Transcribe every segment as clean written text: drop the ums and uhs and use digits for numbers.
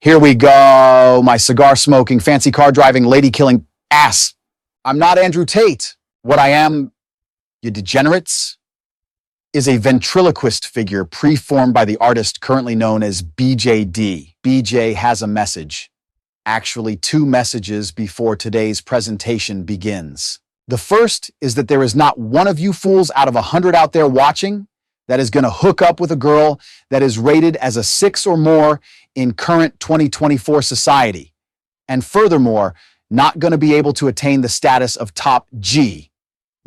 Here we go. My cigar smoking, fancy car driving, lady killing ass. I'm not Andrew Tate. What I am, you degenerates, is a ventriloquist figure preformed by the artist currently known as BJD. BJ has a message. Actually, two messages before today's presentation begins. The first is that there is not one of you fools out of 100 out there watching that is going to hook up with a girl that is rated as a 6 or more in current 2024 society. And furthermore, not going to be able to attain the status of top G.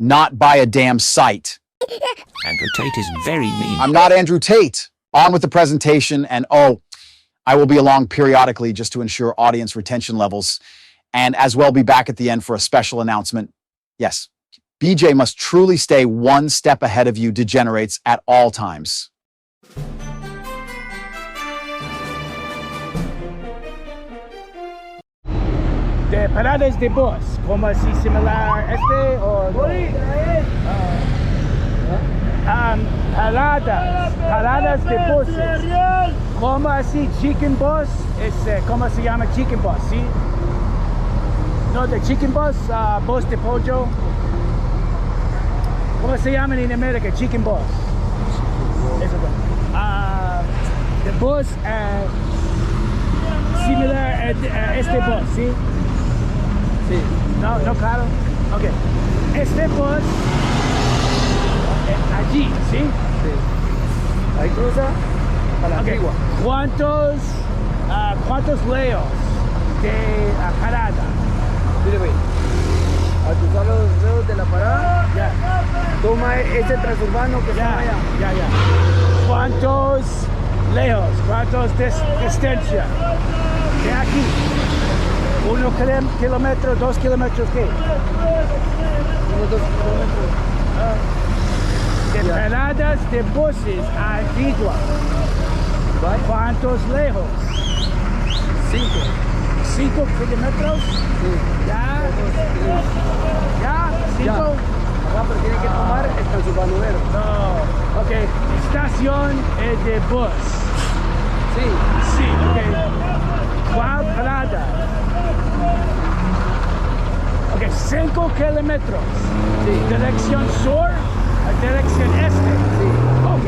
Not by a damn sight. Andrew Tate is very mean. I'm not Andrew Tate. On with the presentation, and I will be along periodically just to ensure audience retention levels, and as well be back at the end for a special announcement. Yes, BJ must truly stay one step ahead of you degenerates at all times. De paradas de bus, como así similar este o paradas de buses, como así chicken bus, como se llama chicken bus, ¿sí? No, de chicken bus, bus de pollo, ¿cómo se llaman en América? Chicken bus. Eso the bus similar a este bus, ¿sí? Sí. No, claro. Ok. Este bus allí, ¿sí? Sí. Ahí cruza a la Antigua. ¿Cuántos leos de parada? Mire, güey. Al cruzar los leos de la parada, ya. Toma ese transurbano que está allá. Ya. ¿Cuántos leos? ¿Cuántos distancia? De aquí. 1 kilómetro, 2 kilómetros, ¿qué? 1, 2 kilómetros. De paradas de buses a Antigua. ¿Cuántos lejos? 5 kilómetros. Sí. ¿Ya? 5. Pero tiene que tomar el transurbano. No. Ok. Estación de bus. Sí, ok. ¿Cuál parada? Ok, 5 kilómetros. Sí. Dirección sur a dirección este. Sí. Ok.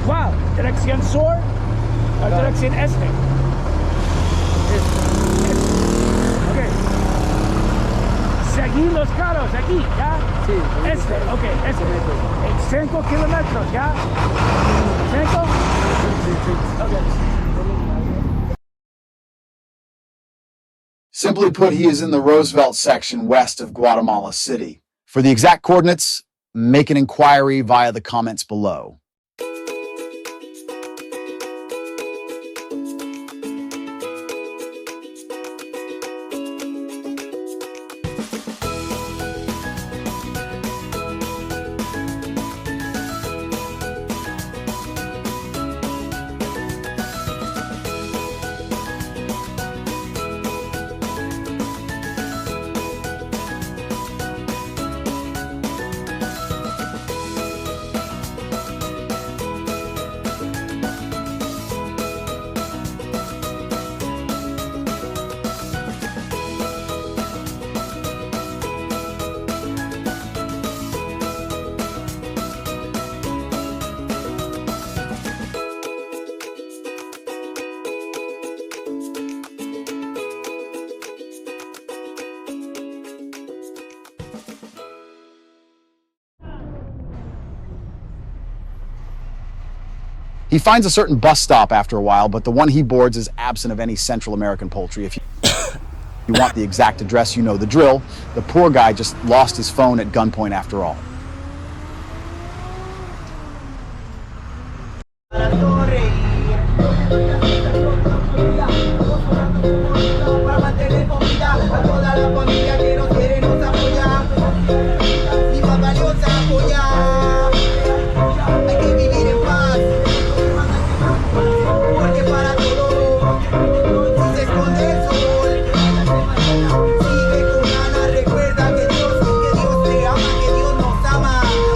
¿Cuál? Dirección sur a dirección este. Ok. Seguir los carros aquí, ¿ya? Sí. Ok, este. 5 kilómetros, ¿ya? 5. Sí. Ok. Simply put, he is in the Roosevelt section west of Guatemala City. For the exact coordinates, make an inquiry via the comments below. He finds a certain bus stop after a while, but the one he boards is absent of any Central American poultry. If you want the exact address, you know the drill. The poor guy just lost his phone at gunpoint after all.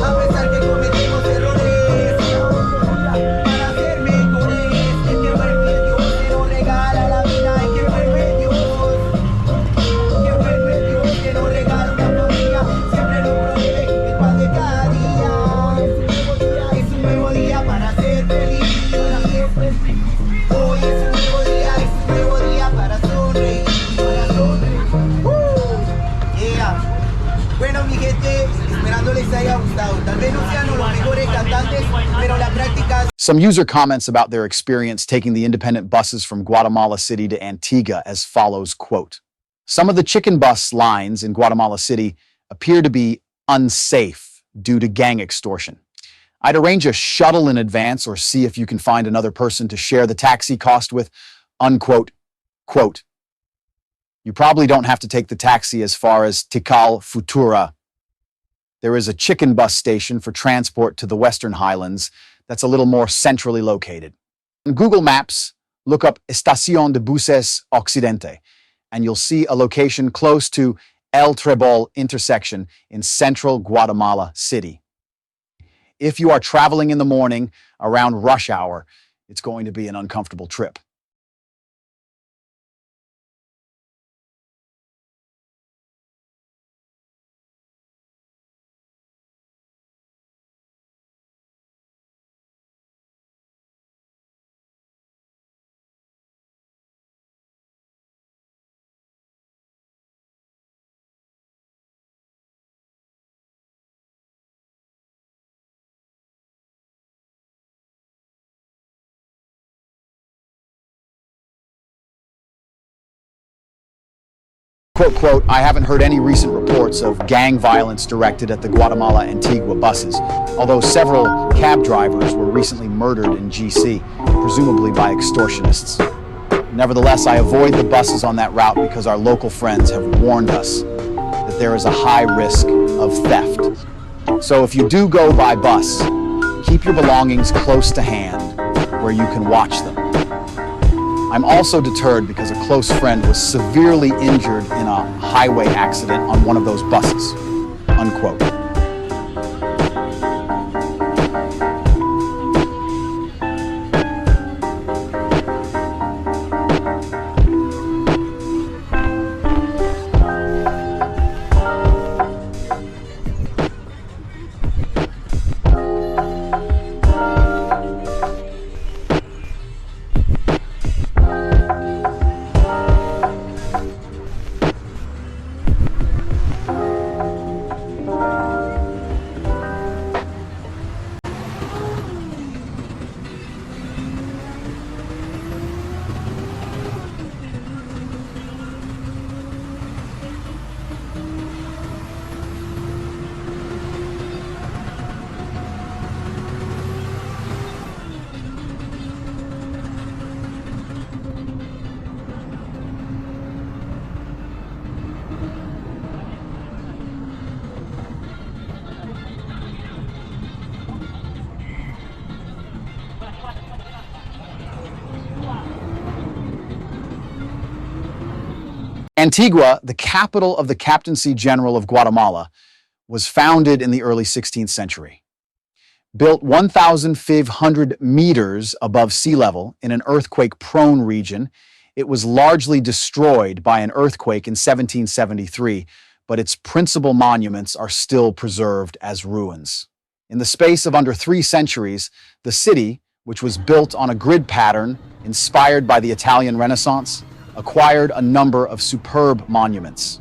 A pesar que cometemos errores, para hacerme con importantes, pero la práctica. Some user comments about their experience taking the independent buses from Guatemala City to Antigua as follows, quote, "Some of the chicken bus lines in Guatemala City appear to be unsafe due to gang extortion. I'd arrange a shuttle in advance or see if you can find another person to share the taxi cost with," unquote. Quote, "You probably don't have to take the taxi as far as Tikal Futura. There is a chicken bus station for transport to the Western Highlands that's a little more centrally located. On Google Maps, look up Estación de Buses Occidente, and you'll see a location close to El Trebol intersection in central Guatemala City. If you are traveling in the morning around rush hour, it's going to be an uncomfortable trip." Quote, quote, "I haven't heard any recent reports of gang violence directed at the Guatemala Antigua buses, although several cab drivers were recently murdered in GC, presumably by extortionists. Nevertheless, I avoid the buses on that route because our local friends have warned us that there is a high risk of theft. So if you do go by bus, keep your belongings close to hand where you can watch them. I'm also deterred because a close friend was severely injured in a highway accident on one of those buses," unquote. Antigua, the capital of the Captaincy General of Guatemala, was founded in the early 16th century. Built 1,500 meters above sea level in an earthquake-prone region, it was largely destroyed by an earthquake in 1773, but its principal monuments are still preserved as ruins. In the space of under 3 centuries, the city, which was built on a grid pattern inspired by the Italian Renaissance, acquired a number of superb monuments.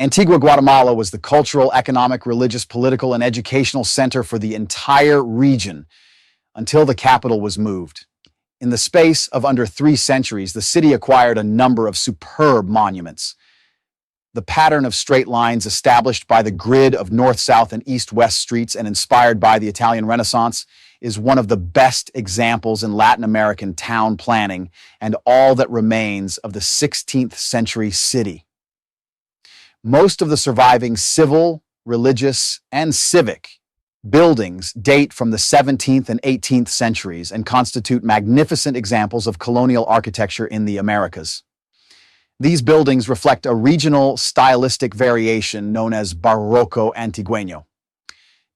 Antigua Guatemala was the cultural, economic, religious, political, and educational center for the entire region until the capital was moved. In the space of under 3 centuries, the city acquired a number of superb monuments. The pattern of straight lines established by the grid of north-south and east-west streets and inspired by the Italian Renaissance is one of the best examples in Latin American town planning and all that remains of the 16th century city. Most of the surviving civil, religious, and civic buildings date from the 17th and 18th centuries and constitute magnificent examples of colonial architecture in the Americas. These buildings reflect a regional stylistic variation known as Barroco Antigueño.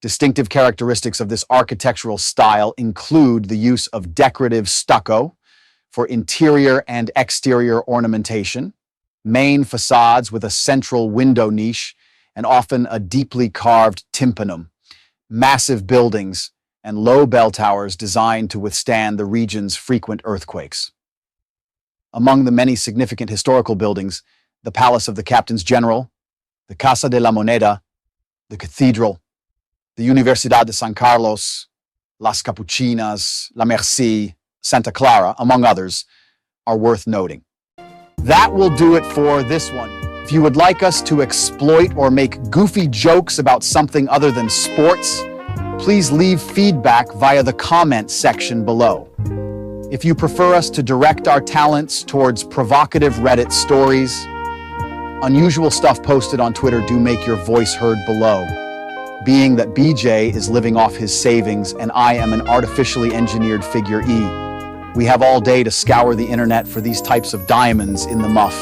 Distinctive characteristics of this architectural style include the use of decorative stucco for interior and exterior ornamentation, main facades with a central window niche and often a deeply carved tympanum, massive buildings, and low bell towers designed to withstand the region's frequent earthquakes. Among the many significant historical buildings, the Palace of the Captains General, the Casa de la Moneda, the Cathedral, the Universidad de San Carlos, Las Capuchinas, La Merci, Santa Clara, among others, are worth noting. That will do it for this one. If you would like us to exploit or make goofy jokes about something other than sports, please leave feedback via the comment section below. If you prefer us to direct our talents towards provocative Reddit stories, unusual stuff posted on Twitter do make your voice heard below. Being that BJ is living off his savings and I am an artificially engineered figure E, we have all day to scour the internet for these types of diamonds in the muff.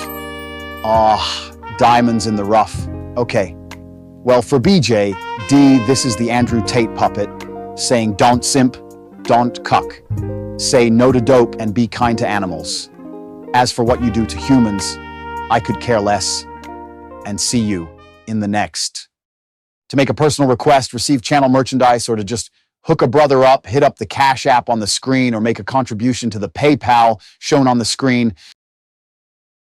Diamonds in the rough. Okay. Well, for BJ, D, this is the Andrew Tate puppet, saying don't simp, don't cuck. Say no to dope and be kind to animals. As for what you do to humans, I could care less. And see you in the next. To make a personal request, receive channel merchandise, or to just hook a brother up, hit up the Cash App on the screen, or make a contribution to the PayPal shown on the screen.